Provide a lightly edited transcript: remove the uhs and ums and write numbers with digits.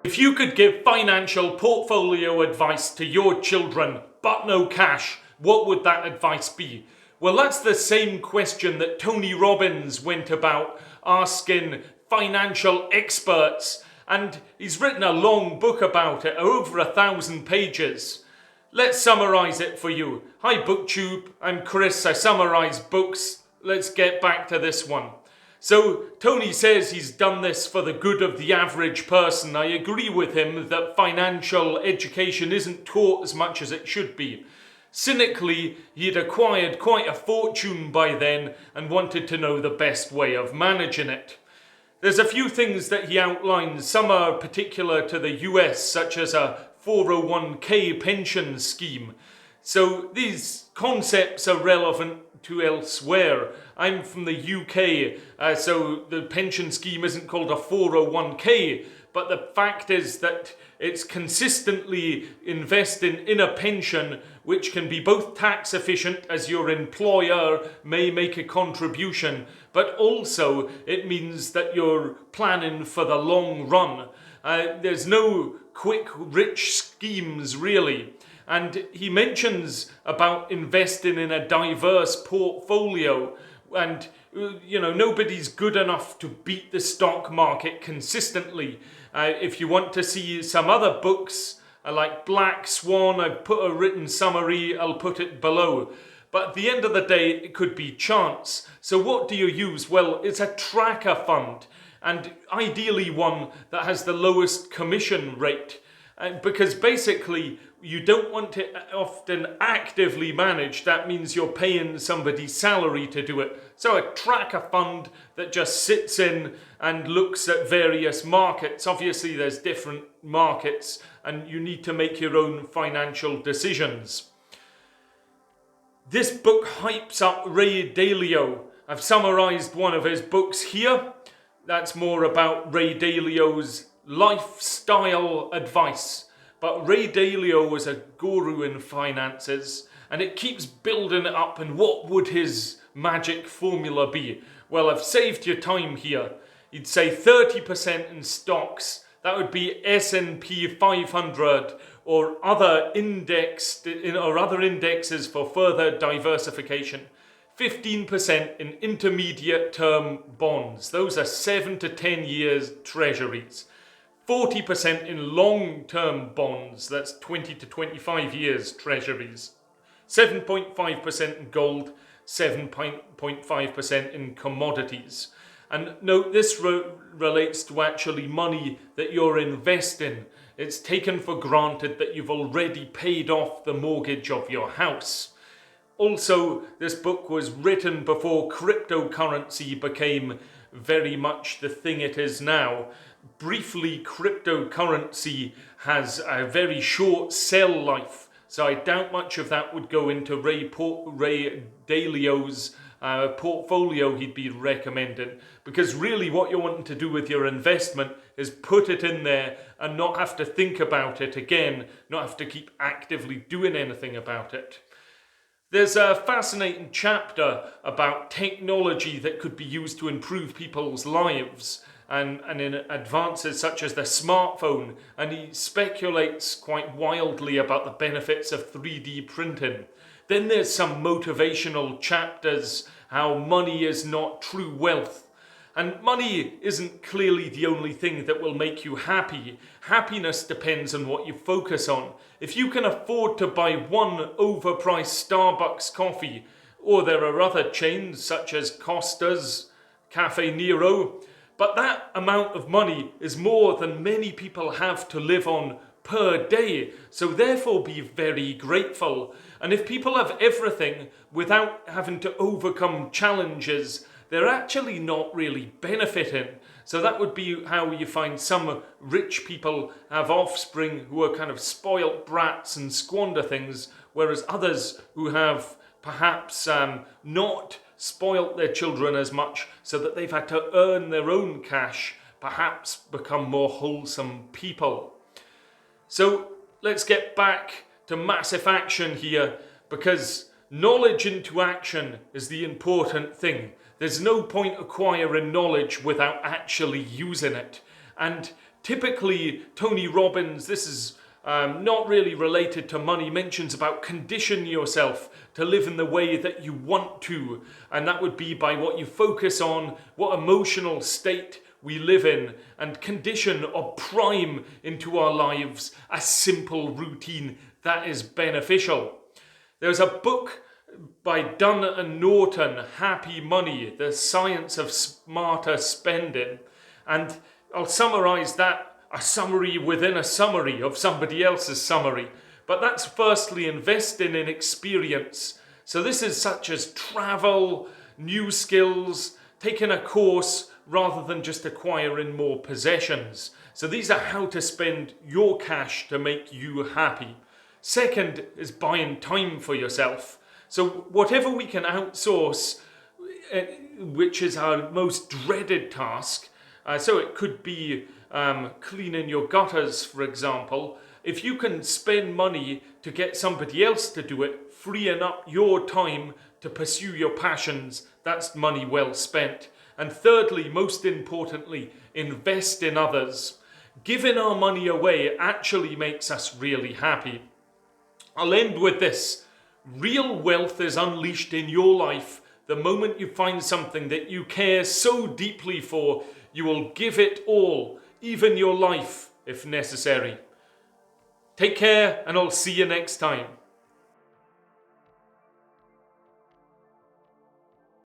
If you could give financial portfolio advice to your children, but no cash, what would that advice be? Well, that's the same question that Tony Robbins went about asking financial experts, and he's written a long book about it, over 1,000 pages. Let's summarize it for you. Hi BookTube, I'm Chris, I summarize books. Let's get back to this one. So Tony says he's done this for the good of the average person. I agree with him that financial education isn't taught as much as it should be. Cynically, he'd acquired quite a fortune by then and wanted to know the best way of managing it. There's a few things that he outlines. Some are particular to the US, such as a 401k pension scheme. So these concepts are relevant to elsewhere. I'm from the UK, so the pension scheme isn't called a 401k, but the fact is that it's consistently investing in a pension which can be both tax efficient as your employer may make a contribution, but also it means that you're planning for the long run. There's no quick rich schemes really. And he mentions about investing in a diverse portfolio, and nobody's good enough to beat the stock market consistently. If you want to see some other books like Black Swan, I've put a written summary, I'll put it below. But at the end of the day, it could be chance. So what do you use? Well, it's a tracker fund, and ideally one that has the lowest commission rate. Because basically, you don't want it often actively managed. That means you're paying somebody's salary to do it. So a tracker fund that just sits in and looks at various markets. Obviously, there's different markets and you need to make your own financial decisions. This book hypes up Ray Dalio. I've summarized one of his books here. That's more about Ray Dalio's lifestyle advice. But Ray Dalio was a guru in finances, and it keeps building it up. And what would his magic formula be? Well, I've saved your time here. You'd say 30% in stocks. That would be S&P 500 or other indexes for further diversification. 15% in intermediate term bonds. Those are 7 to 10 years treasuries. 40% in long-term bonds, that's 20 to 25 years treasuries. 7.5% in gold, 7.5% in commodities. And note, this relates to actually money that you're investing. It's taken for granted that you've already paid off the mortgage of your house. Also, this book was written before cryptocurrency became very much the thing it is now. Briefly, cryptocurrency has a very short sell life, so I doubt much of that would go into Ray Dalio's portfolio he'd be recommending, because really what you're wanting to do with your investment is put it in there and not have to think about it again, not have to keep actively doing anything about it. There's a fascinating chapter about technology that could be used to improve people's lives and in advances such as the smartphone, and he speculates quite wildly about the benefits of 3D printing. Then there's some motivational chapters, how money is not true wealth. And money isn't clearly the only thing that will make you happy. Happiness depends on what you focus on. If you can afford to buy one overpriced Starbucks coffee, or there are other chains such as Costa's, Cafe Nero, but that amount of money is more than many people have to live on per day, so therefore be very grateful. And if people have everything without having to overcome challenges, they're actually not really benefiting. So that would be how you find some rich people have offspring who are kind of spoilt brats and squander things, whereas others who have perhaps not spoilt their children as much, so that they've had to earn their own cash, perhaps become more wholesome people. So let's get back to massive action here, because knowledge into action is the important thing. There's no point acquiring knowledge without actually using it. And Typically, Tony Robbins, this is not really related to money, mentions about condition yourself to live in the way that you want to. And that would be by what you focus on, what emotional state we live in, and condition or prime into our lives a simple routine that is beneficial. There's a book by Dunn and Norton, Happy Money, The Science of Smarter Spending. And I'll summarize that, a summary within a summary of somebody else's summary. But that's firstly investing in experience. So this is such as travel, new skills, taking a course rather than just acquiring more possessions. So these are how to spend your cash to make you happy. Second is buying time for yourself. So whatever we can outsource, which is our most dreaded task, so it could be cleaning your gutters, for example. If you can spend money to get somebody else to do it, freeing up your time to pursue your passions, that's money well spent. And thirdly, most importantly, invest in others. Giving our money away actually makes us really happy. I'll end with this. Real wealth is unleashed in your life the moment you find something that you care so deeply for. You will give it all, even your life, if necessary. Take care, and I'll see you next time.